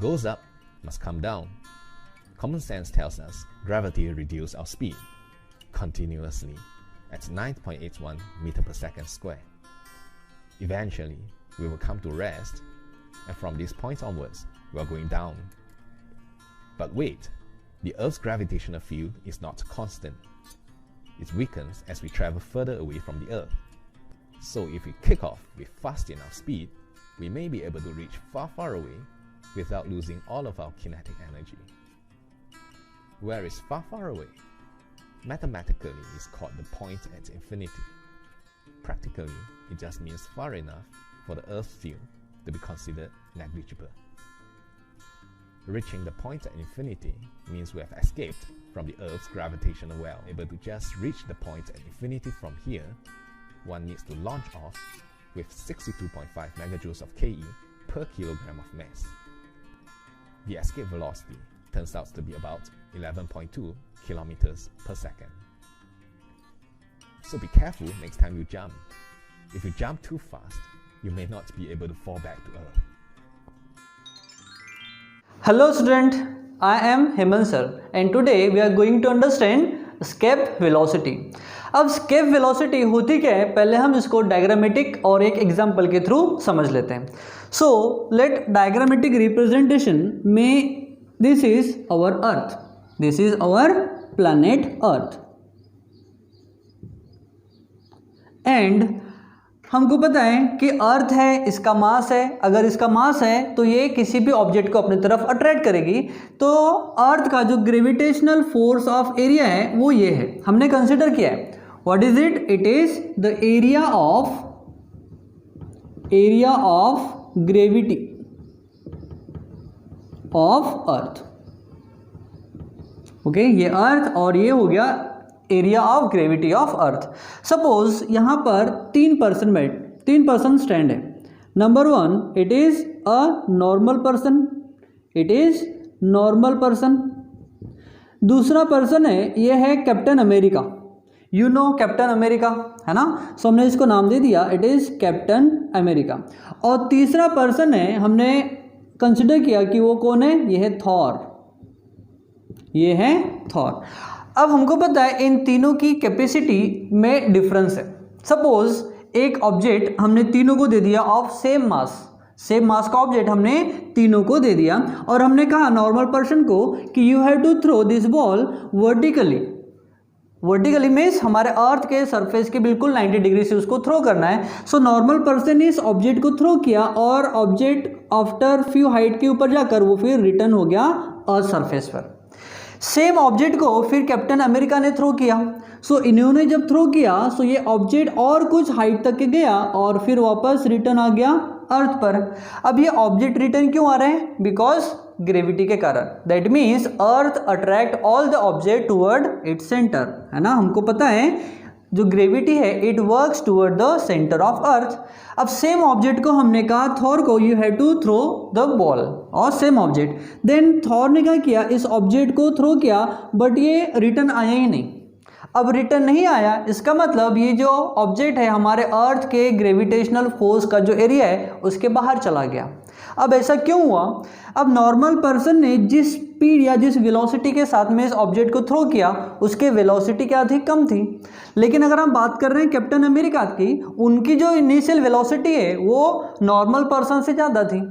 goes up must come down. Common sense tells us gravity reduces our speed continuously at 9.81 meters per second square. Eventually, we will come to rest, and from this point onwards, we are going down. But wait, the Earth's gravitational field is not constant. It weakens as we travel further away from the Earth. So if we kick off with fast enough speed, we may be able to reach far, far away without losing all of our kinetic energy. Where is far, far away? Mathematically, it's called the point at infinity. Practically, it just means far enough for the Earth's field to be considered negligible. Reaching the point at infinity means we have escaped from the Earth's gravitational well. Able to just reach the point at infinity from here, one needs to launch off with 62.5 megajoules of Ke per kilogram of mass. The escape velocity turns out to be about 11.2 kilometers per second. So be careful next time you jump. If you jump too fast, you may not be able to fall back to Earth. Hello student, I am Hemant sir and today we are going to understand escape velocity. अब escape velocity होती क्या है, पहले हम इसको diagrammatic और एक example के थ्रू समझ लेते हैं. So let diagrammatic representation में this is our Earth. This is our planet Earth. And हमको पता है कि अर्थ है, इसका मास है. अगर इसका मास है तो ये किसी भी ऑब्जेक्ट को अपनी तरफ अट्रैक्ट करेगी. तो अर्थ का जो ग्रेविटेशनल फोर्स ऑफ एरिया है वो ये है, हमने कंसिडर किया है. What is it? It is the area of gravity of earth. Okay, ये अर्थ और ये हो गया area of gravity of earth. Suppose यहाँ पर तीन पर्सन स्टैंड है. Number one, it is a normal person. दूसरा पर्सन है, ये है captain America. You know captain America है ना, सो हमने इसको नाम दे दिया, इट इज कैप्टन अमेरिका. और तीसरा पर्सन है, हमने कंसिडर किया कि वो कौन है, ये है थॉर. अब हमको पता है इन तीनों की कैपेसिटी में डिफरेंस है. सपोज एक ऑब्जेक्ट हमने तीनों को दे दिया ऑफ सेम मास का ऑब्जेक्ट हमने तीनों को दे दिया और हमने कहा नॉर्मल पर्सन को कि you have to throw this ball vertically means हमारे अर्थ के सरफेस के बिल्कुल 90 डिग्री से उसको थ्रो करना है. सो नॉर्मल पर्सन ने इस ऑब्जेक्ट को थ्रो किया और ऑब्जेक्ट आफ्टर फ्यू हाइट के ऊपर जाकर वो फिर रिटर्न हो गया अर्थ सरफेस पर. सेम ऑब्जेक्ट को फिर कैप्टन अमेरिका ने थ्रो किया. सो इन्होंने जब थ्रो किया सो ये ऑब्जेक्ट और कुछ हाइट तक के गया और फिर वापस रिटर्न आ गया अर्थ पर. अब ये ऑब्जेक्ट रिटर्न क्यों आ रहे हैं? बिकॉज ग्रेविटी के कारण. That means earth attract all the object toward its centre, है ना. हमको पता है जो ग्रेविटी है it works toward the centre of earth. अब सेम ऑब्जेक्ट को हमने कहा थॉर को you have to throw the ball और सेम ऑब्जेक्ट. देन थॉर ने क्या किया, इस ऑब्जेक्ट को थ्रो किया बट ये रिटर्न आया ही नहीं. अब रिटर्न नहीं आया, इसका मतलब ये जो ऑब्जेक्ट है हमारे अर्थ के ग्रेविटेशनल फोर्स का जो एरिया है उसके बाहर चला गया. अब ऐसा क्यों हुआ? अब नॉर्मल पर्सन ने जिस स्पीड या जिस वेलोसिटी के साथ में इस ऑब्जेक्ट को थ्रो किया उसके वेलोसिटी क्या थी? कम थी. लेकिन अगर हम बात कर रहे हैं कैप्टन अमेरिका की, उनकी जो इनिशियल वेलोसिटी है वो नॉर्मल पर्सन से ज़्यादा थी.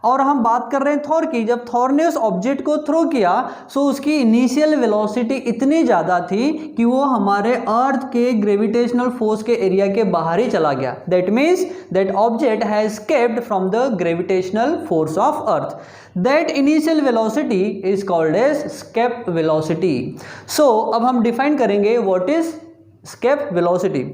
और हम बात कर रहे हैं थॉर की, जब थॉर ने उस ऑब्जेक्ट को थ्रो किया सो उसकी इनिशियल वेलोसिटी इतनी ज़्यादा थी कि वो हमारे अर्थ के ग्रेविटेशनल फोर्स के एरिया के बाहर ही चला गया. That means that object has escaped from the gravitational force of earth. That initial velocity is called as escape velocity. So अब हम डिफाइन करेंगे what is escape velocity.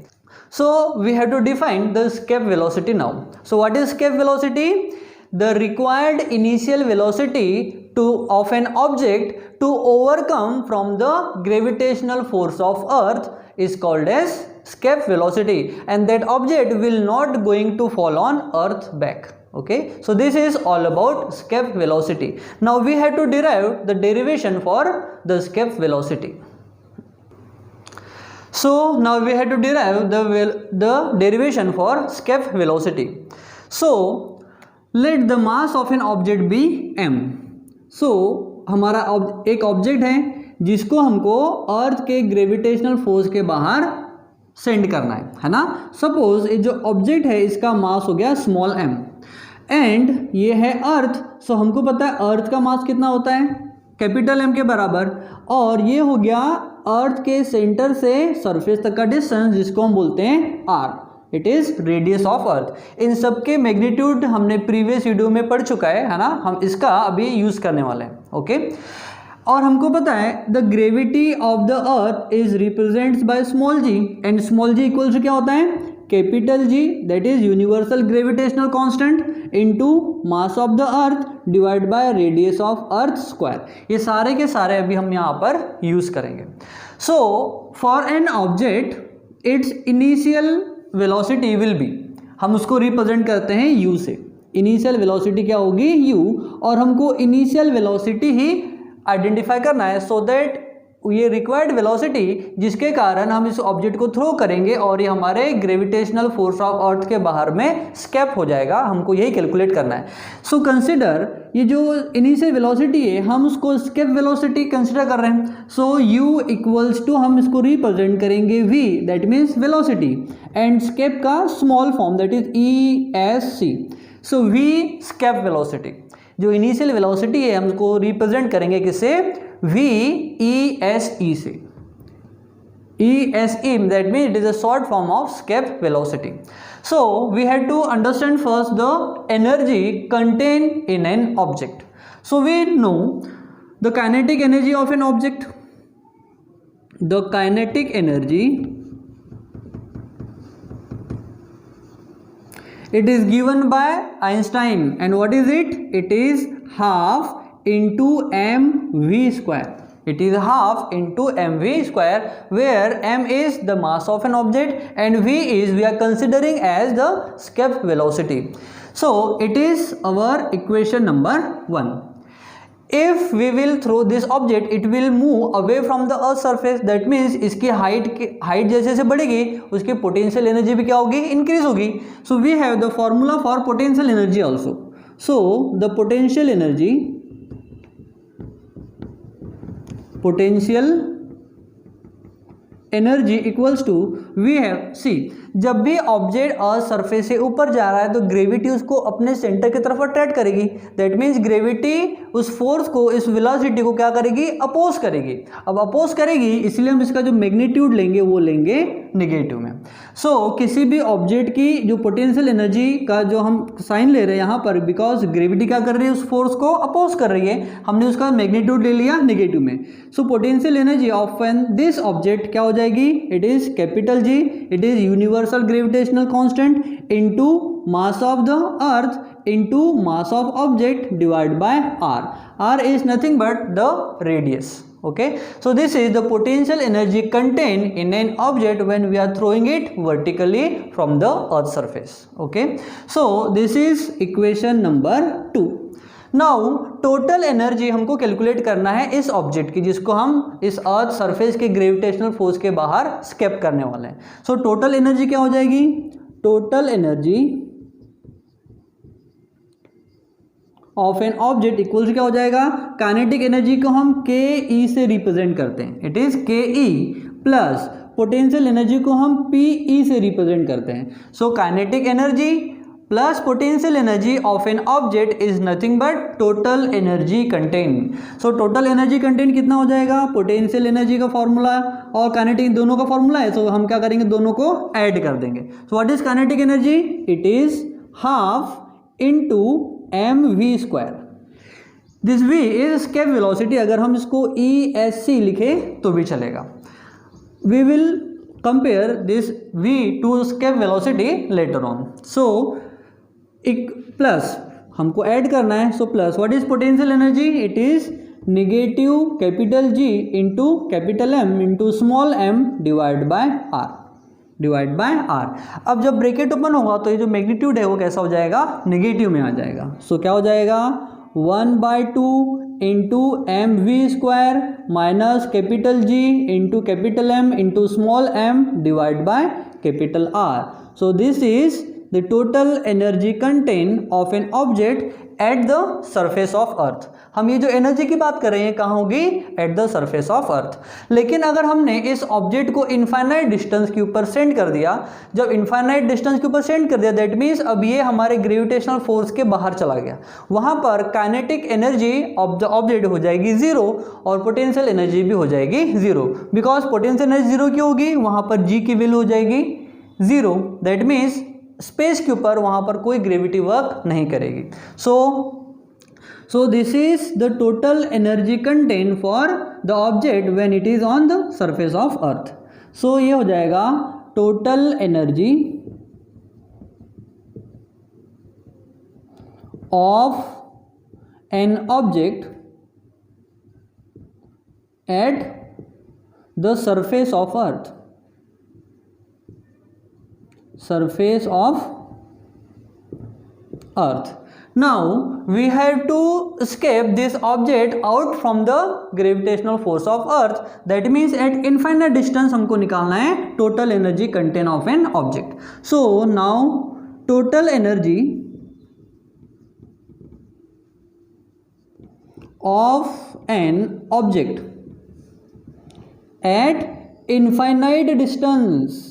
So we have to define the escape velocity now. So what is escape velocity? The required initial velocity of an object to overcome from the gravitational force of earth is called as escape velocity, and that object will not going to fall on earth back. Okay, so this is all about escape velocity. Now we have to derive the derivation for the escape velocity. So now we have to derive the derivation for escape velocity. So let the mass of an object be m। So हमारा एक object है जिसको हमको अर्थ के gravitational force के बाहर send करना है ना। सपोज ये जो ऑब्जेक्ट है इसका मास हो गया स्मॉल m एंड ये है अर्थ। सो हमको पता है अर्थ का मास कितना होता है, कैपिटल M के बराबर, और ये हो गया अर्थ के सेंटर से सरफेस तक का डिस्टेंस जिसको हम बोलते हैं r, it is radius of earth. इन सब के मैग्नीट्यूड हमने प्रीवियस वीडियो में पढ़ चुका है ना, हम इसका अभी यूज करने वाले हैं। ओके और हमको पता है the gravity of the earth is represents by small g and small g equals to क्या होता है, capital G that is universal gravitational constant into mass of the earth divide by radius of earth square. ये सारे के सारे अभी हम यहाँ पर यूज करेंगे। So for an object it's initial velocity will be, हम उसको रिप्रेजेंट करते हैं u से। इनिशियल वेलोसिटी क्या होगी, u, और हमको इनिशियल वेलोसिटी ही आइडेंटिफाई करना है सो दैट ये रिक्वायर्ड वेलोसिटी जिसके कारण हम इस ऑब्जेक्ट को थ्रो करेंगे और ये हमारे ग्रेविटेशनल फोर्स ऑफ अर्थ के बाहर में स्केप हो जाएगा, हमको यही कैलकुलेट करना है। सो कंसिडर ये जो इनिशियल वेलोसिटी है हम उसको स्केप वेलोसिटी कंसिडर कर रहे हैं। सो u इक्वल्स टू हम इसको रिप्रेजेंट करेंगे v that means velocity and escape का small form that is ESC। So v escape velocity, जो इनिशियल वेलोसिटी है हम उसको रिप्रेजेंट करेंगे किससे, VESE से। ESE that means it is a short form of escape velocity. So we had to understand first the energy contained in an object. So we know the kinetic energy of an object. The kinetic energy, it is given by Einstein, and what is it? It is half into mv square. It is half into mv square, where m is the mass of an object and v is we are considering as the escape velocity. So it is our equation number 1. If we will throw this object, it will move away from the earth surface. That means इसकी height जैसे जैसे बढ़ेगी उसकी potential energy भी क्या होगी, increase होगी. So we have the formula for potential energy also. So the potential energy equals to we have, see, जब भी ऑब्जेक्ट अर्थ सरफेस से ऊपर जा रहा है तो ग्रेविटी उसको अपने सेंटर की तरफ अट्रैक्ट करेगी। दैट मीन्स ग्रेविटी उस फोर्स को, इस वेलोसिटी को क्या करेगी, अपोज करेगी। अब अपोज करेगी इसलिए हम इसका जो मैग्नीट्यूड लेंगे वो लेंगे नेगेटिव में। सो किसी भी ऑब्जेक्ट की जो पोटेंशियल एनर्जी का जो हम साइन ले रहे हैं यहाँ पर, बिकॉज ग्रेविटी क्या कर रही है, उस फोर्स को अपोज कर रही है, हमने उसका मैग्नीट्यूड ले लिया नेगेटिव में। So potential energy of an this object क्या हो जाएगी, it is capital G, it is universal gravitational constant into mass of the earth into mass of object divide by r. r is nothing but the radius. Okay, so this is the potential energy contained in an object when we are throwing it vertically from the earth surface. Okay, so this is equation number 2. Now total energy हमको calculate करना है इस object की जिसको हम इस earth surface के gravitational force के बाहर स्केप करने वाले हैं। सो टोटल एनर्जी क्या हो जाएगी, total energy of an object equals क्या हो जाएगा, काइनेटिक एनर्जी को हम KE से रिप्रेजेंट करते हैं, it is KE plus potential energy को हम PE से रिप्रेजेंट करते हैं। So kinetic energy plus potential energy of an object is nothing but total energy contain. So total energy contain कितना हो जाएगा, पोटेंशियल एनर्जी का फॉर्मूला और काइनेटिक दोनों का फॉर्मूला है, सो हम क्या करेंगे, दोनों को ऐड कर देंगे। So what is kinetic energy, it is half into mv square. This v is escape velocity, अगर हम इसको ESC लिखे तो भी चलेगा। We will compare this v to escape velocity later on. So एक प्लस हमको ऐड करना है, so plus what is potential energy, it is negative capital G into capital M into small m divide by r। अब जब bracket open होगा तो ये जो मैग्नीट्यूड है वो कैसा हो जाएगा, नेगेटिव में आ जाएगा। सो क्या हो जाएगा, 1/2 into mv square minus capital G into capital M into small m divide by capital R। So this is the total energy content of an object at the surface of earth. हम ये जो energy की बात कर रहे हैं कहाँ होगी? At the surface of earth. लेकिन अगर हमने इस ऑब्जेक्ट को इनफाइनाइट डिस्टेंस के ऊपर सेंड कर दिया, जब इनफाइनाइट डिस्टेंस के ऊपर सेंड कर दिया, दैट मीन्स अब ये हमारे ग्रेविटेशनल फोर्स के बाहर चला गया। वहाँ पर kinetic energy of the object हो जाएगी जीरो और पोटेंशियल एनर्जी भी हो जाएगी zero. Because potential energy zero क्यों होगी? वहाँ पर जी की वैल्यू हो जाएगी जीरो। दैट मीन्स स्पेस के ऊपर वहाँ पर कोई ग्रेविटी वर्क नहीं करेगी। So this is the total energy content for the object when it is on the surface of earth. So ये हो जाएगा total energy of an object at the surface of earth. Surface of earth. Now we have to escape this object out from the gravitational force of earth. That means at infinite distance हमको निकालना है total energy content of an object. So now total energy of an object at infinite distance.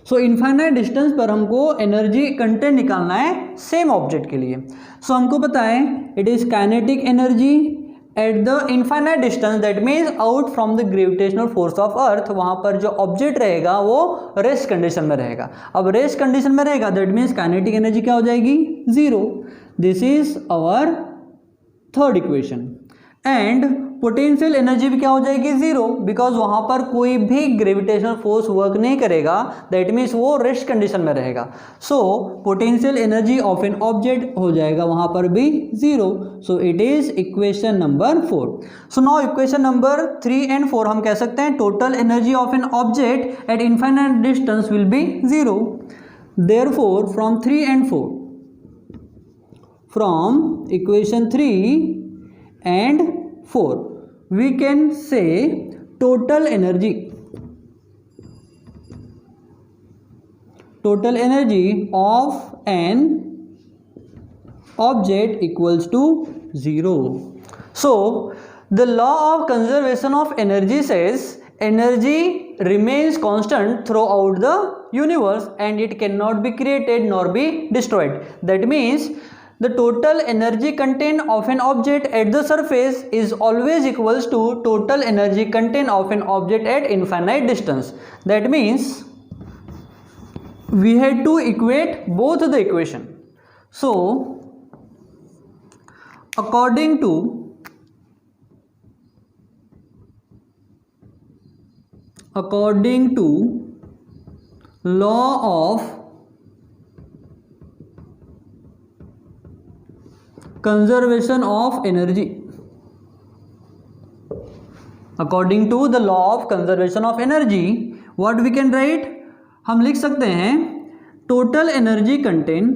So infinite distance पर हमको energy content निकालना है same object के लिए। सो हमको पता है it is kinetic energy at the infinite distance, that means out from the gravitational force of अर्थ। वहाँ पर जो ऑब्जेक्ट रहेगा वो रेस्ट कंडीशन में रहेगा। अब रेस्ट कंडीशन में रहेगा दैट मीन्स काइनेटिक एनर्जी क्या हो जाएगी? Zero. This is our third equation. And potential energy भी क्या हो जाएगी? जीरो, बिकॉज वहाँ पर कोई भी ग्रेविटेशनल फोर्स वर्क नहीं करेगा। दैट मीन्स वो रेस्ट कंडीशन में रहेगा। सो potential energy of an object हो जाएगा वहाँ पर भी zero. So it is equation number 4। So now equation number 3 and 4 हम कह सकते हैं total energy of an object at infinite distance will be zero. Therefore from 3 and 4, from equation 3 and 4 we can say total energy of an object equals to 0. So the law of conservation of energy says energy remains constant throughout the universe and it cannot be created nor be destroyed. That means the total energy content of an object at the surface is always equals to total energy content of an object at infinite distance. That means we had to equate both the equation. So according to law of conservation of energy, according to the law of conservation of energy, what we can write? हम लिख सकते हैं total energy content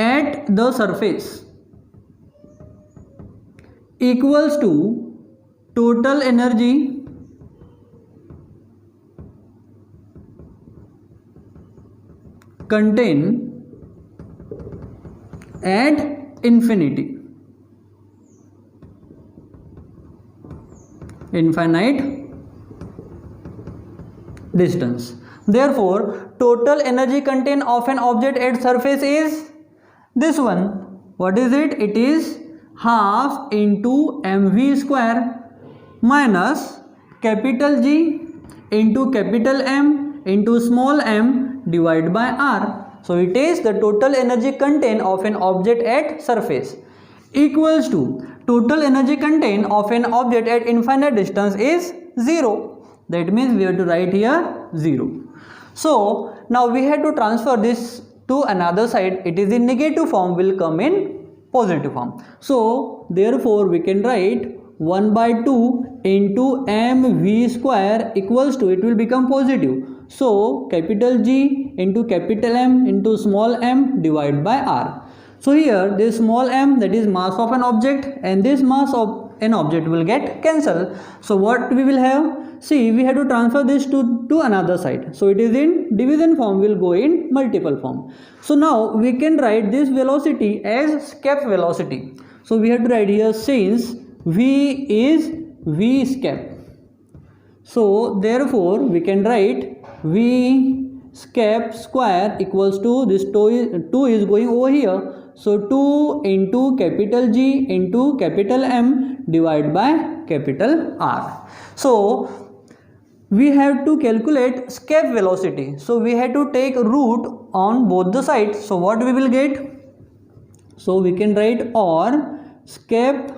at the surface equals to total energy content at infinite distance. Therefore total energy content of an object at surface is this one. What is it? It is half into mv square minus capital G into capital M into small m divided by r. So it is the total energy content of an object at surface equals to total energy content of an object at infinite distance is 0. That means we have to write here 0. So now we have to transfer this to another side. It is in negative form, will come in positive form. So therefore we can write 1/2 into mv square equals to, it will become positive. So capital G into capital M into small m divided by r. So here this small m, that is mass of an object, and this mass of an object will get cancelled. So what we will have? See, we have to transfer this to another side. So it is in division form, will go in multiple form. So now we can write this velocity as escape velocity. So we have to write here, since v is v escape. So therefore we can write v escape square equals to this 2 is going over here. So 2 into capital G into capital M divided by capital R. So we have to calculate escape velocity. So we have to take root on both the sides. So what we will get? So we can write or escape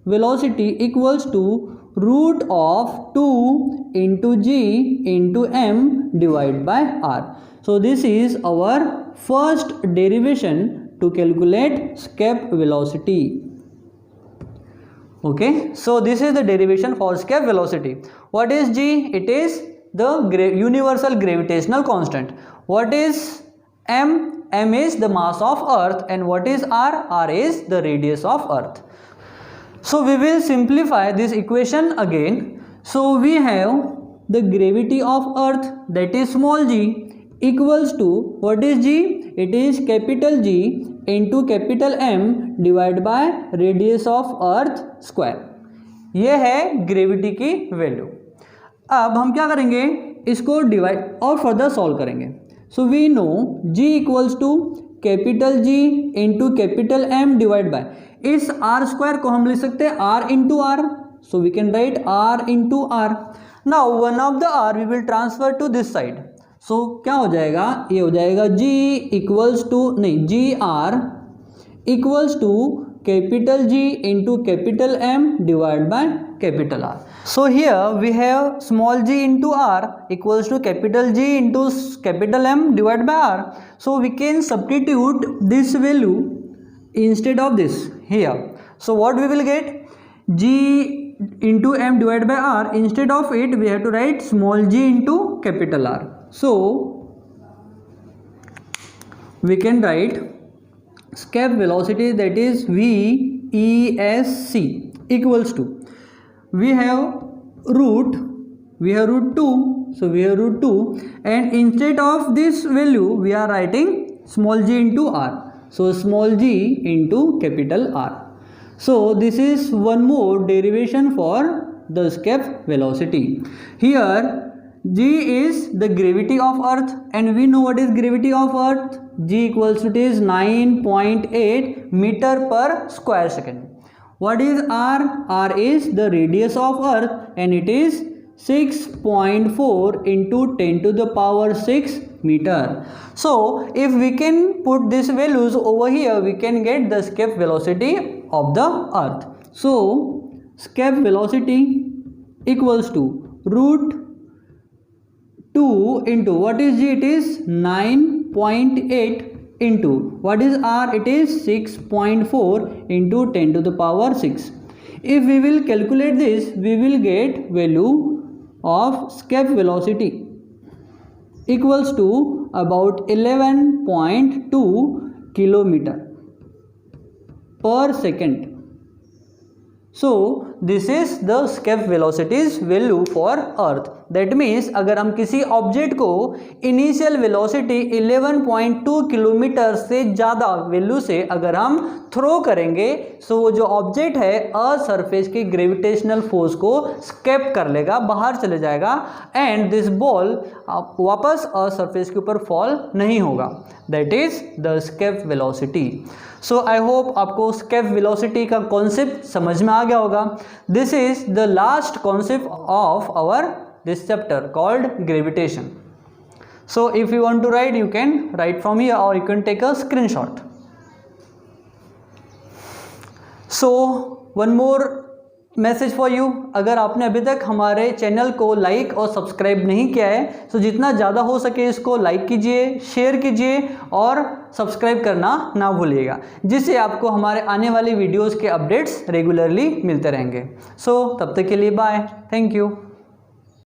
velocity equals to root of 2 into G into M divided by R. So this is our first derivation to calculate escape velocity. Okay, so this is the derivation for escape velocity. What is G? It is the universal gravitational constant. What is M? M is the mass of Earth, and what is R? R is the radius of Earth. So we will simplify this equation again. So we have the gravity of Earth, that is small g, equals to, what is G? It is capital G into capital M divided by radius of Earth square. ये है gravity की value. अब हम क्या करेंगे, इसको divide और further solve करेंगे. So we know G equals to capital G into capital M divide by, इस R स्क्वायर को हम लिख सकते हैं R into r. So we can write R into r. Now one of the R we will transfer to this side. So क्या हो जाएगा, ये हो जाएगा G इक्वल्स टू, नहीं, G R equals to capital G into capital M divide by capital R. So here we have small g into R equals to capital G into capital M divided by R. So we can substitute this value instead of this here. So what we will get? G into M divided by R. Instead of it we have to write small g into capital R. So we can write escape velocity, that is VESC, equals to, we have root 2, so we have root 2, and instead of this value we are writing small g into R. So small g into capital R. So this is one more derivation for the escape velocity. Here G is the gravity of Earth, and we know what is gravity of Earth. G equals to, it is 9.8 meter per square second. What is R? R is the radius of Earth, and it is 6.4 into 10 to the power 6 meter. So if we can put these values over here, we can get the escape velocity of the Earth. So escape velocity equals to root 2 into, what is G? It is 9.8 into, what is R? It is 6.4 into 10 to the power 6. If we will calculate this, we will get value of escape velocity equals to about 11.2 kilometer per second. So this is the escape velocity's value for Earth. That means अगर हम किसी object को initial velocity 11.2 kilometre से ज़्यादा value से अगर हम throw करेंगे, सो वो जो ऑब्जेक्ट है अर्थ सरफेस की ग्रेविटेशनल फोर्स को स्केप कर लेगा, बाहर चले जाएगा, एंड दिस बॉल वापस अर्थ सरफेस के ऊपर फॉल नहीं होगा. That is the escape velocity. So I hope आपको स्केप वेलोसिटी का कॉन्सेप्ट समझ में आ गया होगा. This is the last concept of our this chapter called gravitation. So if you want to write, you can write from here और you can take a screenshot. So one more message for you. अगर आपने अभी तक हमारे channel को like और subscribe नहीं किया है, तो जितना ज़्यादा हो सके इसको लाइक कीजिए, शेयर कीजिए और सब्सक्राइब करना ना भूलिएगा, जिससे आपको हमारे आने वाली वीडियोस के अपडेट्स रेगुलरली मिलते रहेंगे. सो तब तक के लिए बाय. Thank you.